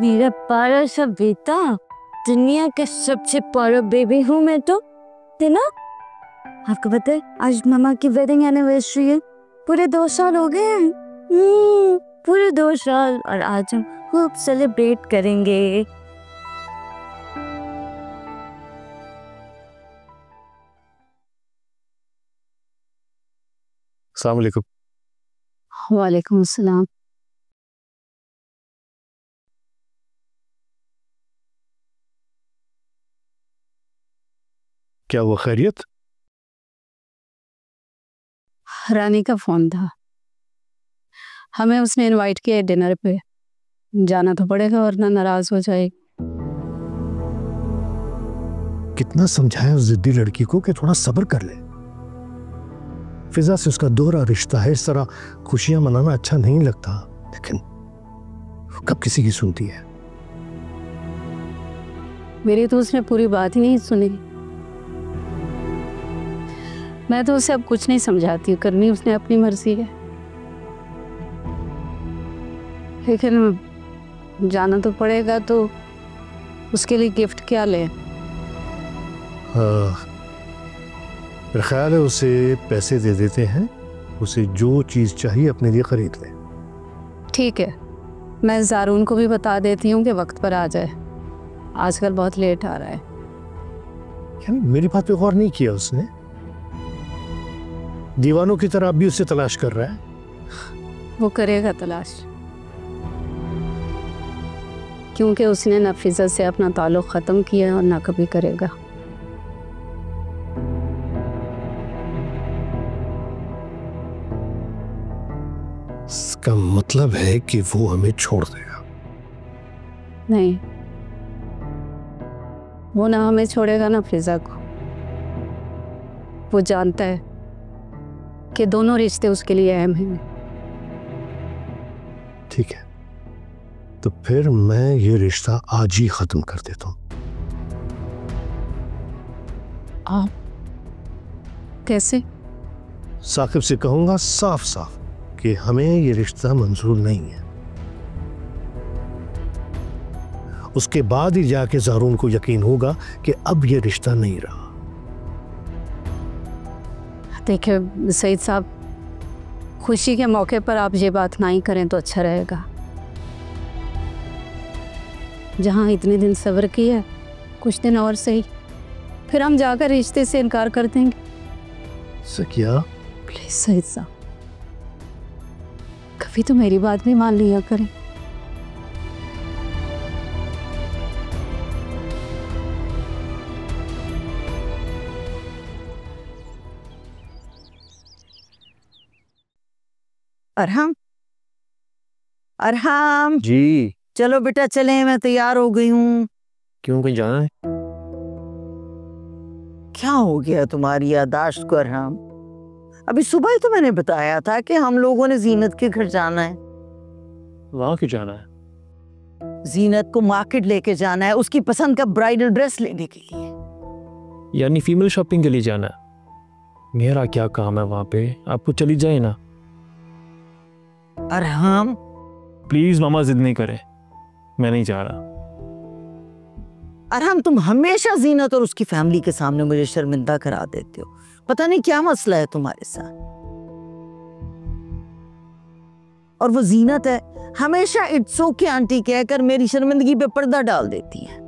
मेरा प्यारा सा बेटा, दुनिया का सबसे प्यारा बेबी हूँ मैं तो, है ना? आपको पता है आज मामा की वेडिंग एनिवर्सरी है। पूरे 2 साल हो गए हैं। पूरे 2 साल, और आज हम खूब सेलिब्रेट करेंगे। अस्सलाम वालेकुम। वालेकुम अस्सलाम। क्या हुआ, खैरियत? रानी का फोन था, हमें उसने इनवाइट किया है डिनर पे। जाना तो पड़ेगा वरना नाराज हो जाएगी। कितना समझाया उस जिद्दी लड़की को कि थोड़ा सब्र कर ले। फिजा से उसका दोहरा रिश्ता है, इस तरह खुशियां मनाना अच्छा नहीं लगता, लेकिन कब किसी की सुनती है। मेरी तो उसने पूरी बात ही नहीं सुनी। मैं तो उसे अब कुछ नहीं समझाती, करनी उसने अपनी मर्जी है। लेकिन जाना तो पड़ेगा, तो उसके लिए गिफ्ट क्या ले? मेरा ख्याल है उसे पैसे दे देते हैं, उसे जो चीज़ चाहिए अपने लिए खरीद ले। ठीक है, मैं ज़ारून को भी बता देती हूँ कि वक्त पर आ जाए। आजकल बहुत लेट आ रहा है। क्या मेरी बात पे गौर नहीं किया उसने? दीवानों की तरह अब भी उसे तलाश कर रहा है। वो करेगा तलाश, क्योंकि उसने ना फिजा से अपना ताल्लुक ख़त्म किया और ना कभी करेगा। इसका मतलब है कि वो हमें छोड़ देगा? नहीं, वो ना हमें छोड़ेगा ना फिजा को। वो जानता है कि दोनों रिश्ते उसके लिए अहम हैं। ठीक है, तो फिर मैं ये रिश्ता आज ही खत्म कर देता हूँ। आप कैसे? साकिब से कहूंगा साफ साफ कि हमें ये रिश्ता मंजूर नहीं है। उसके बाद ही जाके ज़ारून को यकीन होगा कि अब ये रिश्ता नहीं रहा। देखिए सईद साहब, खुशी के मौके पर आप ये बात ना ही करें तो अच्छा रहेगा। जहाँ इतने दिन सब्र किया, कुछ दिन और सही, फिर हम जाकर रिश्ते से इनकार कर देंगे। सकिया प्लीज सईद साहब, कभी तो मेरी बात भी मान लिया करें। अरहम, अरहम जी। चलो बेटा चले, मैं तैयार हो गई हूँ। क्यों, कहीं जाना है? क्या हो गया तुम्हारी याददाश्त को अरहम? अभी सुबह ही तो मैंने बताया था कि हम लोगों ने जीनत के घर जाना है। वहाँ क्यों जाना है? जीनत को मार्केट लेके जाना है, उसकी पसंद का ब्राइडल ड्रेस लेने के लिए। यानी फीमेल शॉपिंग के लिए जाना है? मेरा क्या काम है वहाँ पे, आपको चली जाए ना। अरहम प्लीज मामा जिद नहीं करे, मैं नहीं जा रहा। अरहम, तुम हमेशा जीनत और उसकी फैमिली के सामने मुझे शर्मिंदा करा देते हो। पता नहीं क्या मसला है तुम्हारे साथ। और वो जीनत है, हमेशा इट्स ओके आंटी कहकर मेरी शर्मिंदगी पे पर्दा डाल देती है।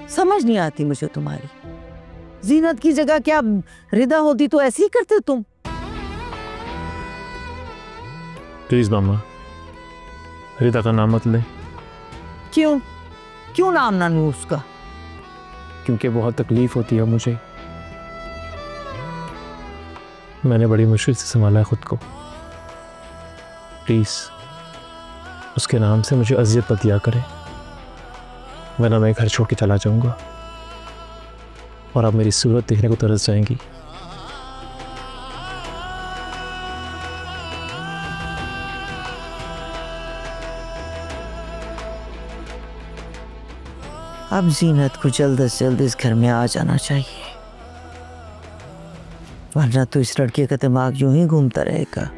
समझ नहीं आती मुझे तुम्हारी। जीनत की जगह क्या रिदा होती तो ऐसे ही करते तुम? प्लीज मामा, रिदा का नाम मत ले। क्यों? क्यों नाम ना लूं उसका? क्योंकि बहुत तकलीफ होती है मुझे। मैंने बड़ी मुश्किल से संभाला है खुद को। प्लीज उसके नाम से मुझे अजियत मत दिया करे, वरना मैं घर छोड़ के चला जाऊंगा और आप मेरी सूरत देखने को तरस जाएंगी। अब जीनत को जल्द से जल्द इस घर में आ जाना चाहिए, वरना तो इस लड़के का दिमाग यूं ही घूमता रहेगा।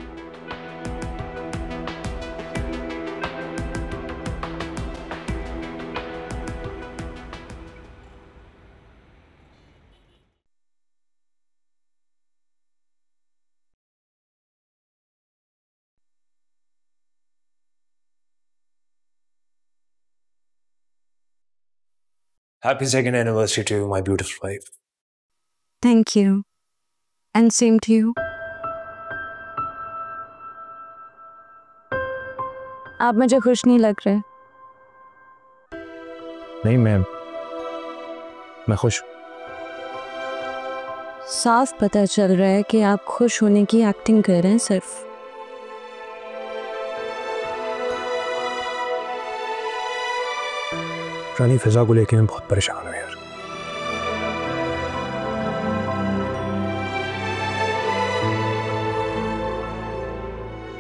Happy second anniversary to you, my beautiful wife. Thank you. And same to you. आप मुझे खुश नहीं लग रहे। नहीं मैम, मैं खुश। साफ पता चल रहा है कि आप खुश होने की एक्टिंग कर रहे हैं सिर्फ। रानी फिजा को लेके मैं बहुत परेशान हूँ यार।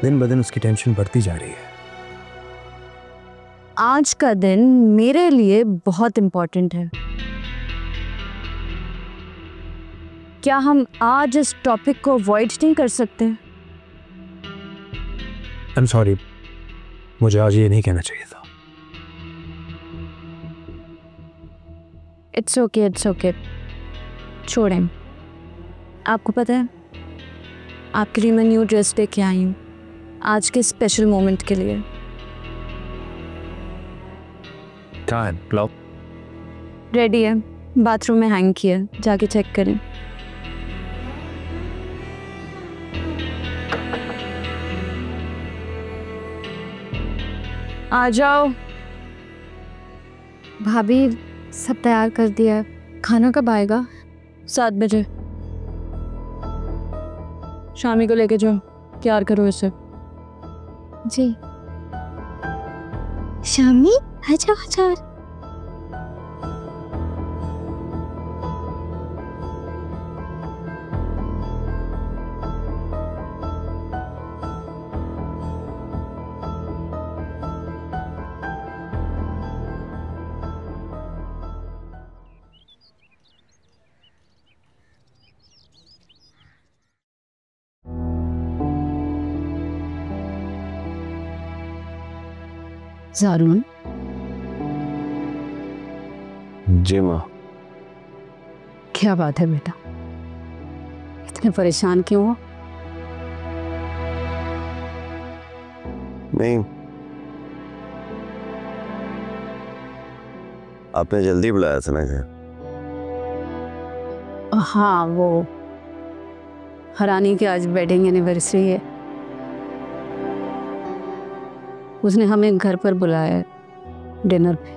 दिन ब दिन उसकी टेंशन बढ़ती जा रही है। आज का दिन मेरे लिए बहुत इम्पोर्टेंट है। क्या हम आज इस टॉपिक को अवॉइड नहीं कर सकते? आई एम सॉरी, मुझे आज ये नहीं कहना चाहिए था। It's okay. छोड़ें। आपको पता है, आपके लिए मैं न्यू ड्रेस लेके आई हूँ आज के स्पेशल मोमेंट के लिए। कहाँ है? लाओ। रेडी है, बाथरूम में हैंग किया, जाके चेक करें। आ जाओ। भाभी सब तैयार कर दिया है। खाना कब आएगा? 7 बजे। शामी को लेके जाओ, तैयार करो इसे। जी शामी, अच्छा। ज़ारून, जी माँ। क्या बात है बेटा, इतने परेशान क्यों हो? नहीं, आपने जल्दी बुलाया था ना क्या? हाँ, वो हरानी की आज वेडिंग एनिवर्सरी है, उसने हमें घर पर बुलाया है डिनर पे।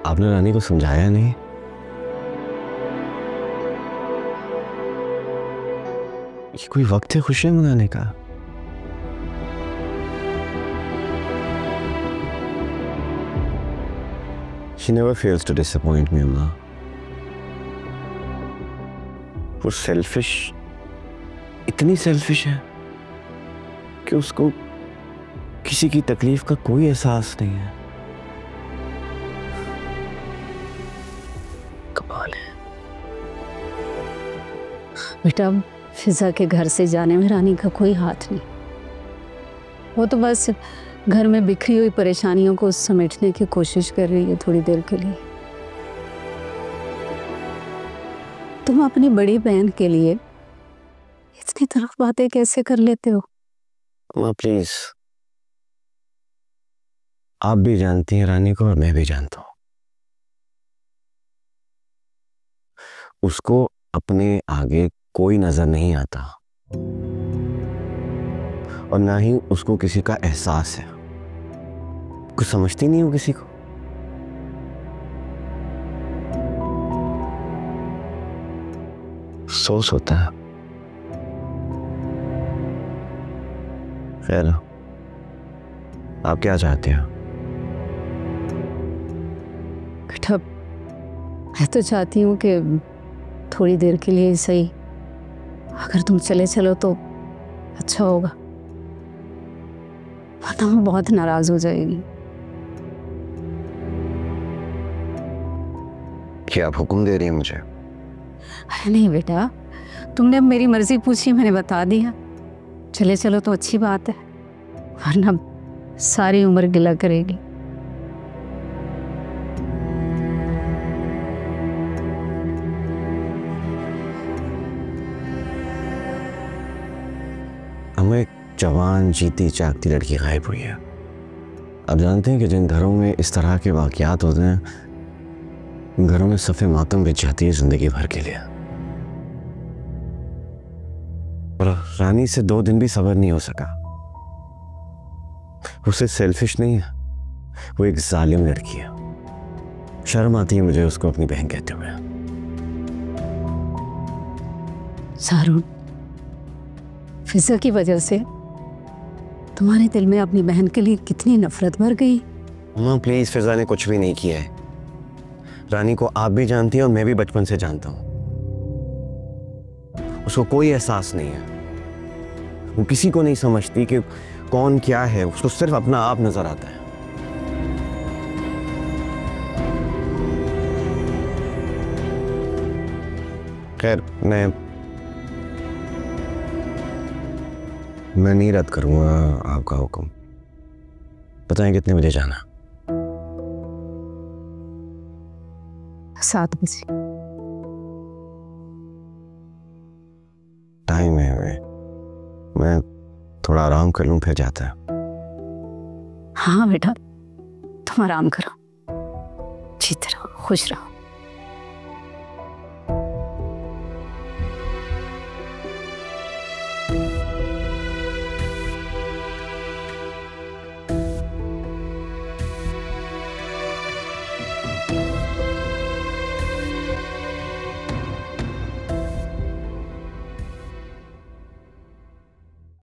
आपने रानी को समझाया नहीं? ये कोई वक्त है खुशियां मनाने का? She never fails to disappoint me, अम्मा। वो सेल्फिश, इतनी सेल्फिश है कि उसको किसी की तकलीफ का कोई एहसास नहीं है। कमाल है। बेटा, फिजा के घर से जाने में रानी का कोई हाथ नहीं। वो तो बस घर में बिखरी हुई परेशानियों को समेटने की कोशिश कर रही है थोड़ी देर के लिए। तुम अपनी बड़ी बहन के लिए इतनी तलख बातें कैसे कर लेते हो? अम्मा प्लीज, आप भी जानती हैं रानी को और मैं भी जानता हूं। उसको अपने आगे कोई नजर नहीं आता और ना ही उसको किसी का एहसास है। कुछ समझती नहीं हो किसी को। अफसोस होता है। खैर, आप क्या चाहते हो? बेटा, मैं तो चाहती हूँ कि थोड़ी देर के लिए सही, अगर तुम चले चलो तो अच्छा होगा, वरना मैं बहुत नाराज हो जाएगी। क्या आप हुक्म दे रही हैं मुझे? अरे नहीं बेटा, तुमने अब मेरी मर्जी पूछी, मैंने बता दिया। चले चलो तो अच्छी बात है, वरना सारी उम्र गिला करेगी। हमें एक जवान जीती जागती लड़की गायब हुई है। आप जानते हैं कि जिन घरों में इस तरह के वाकयात होते हैं, उन घरों में सफ़े मातम बिछ जाती है जिंदगी भर के लिए। और रानी से 2 दिन भी सब्र नहीं हो सका। वो सिर्फ सेल्फिश नहीं है, वो एक जालिम लड़की है। शर्म आती है मुझे उसको अपनी बहन कहते हुए। सारून, फिजा की वजह से तुम्हारे दिल में अपनी बहन के लिए कितनी नफरत भर गई। माँ प्लीज, फिजा ने कुछ भी नहीं किया है। रानी को आप भी जानती हैं और मैं भी बचपन से जानता हूं। उसको कोई एहसास नहीं है, वो किसी को नहीं समझती कि कौन क्या है, उसको सिर्फ अपना आप नजर आता है। खैर, मैं नहीं रद्द करूंगा आपका हुक्म। बताएं कितने बजे जाना? 7 बजे। टाइम है, मैं थोड़ा आराम कर लूं फिर जाता है। हाँ बेटा, तुम आराम करो, जीते रहो, खुश रहो।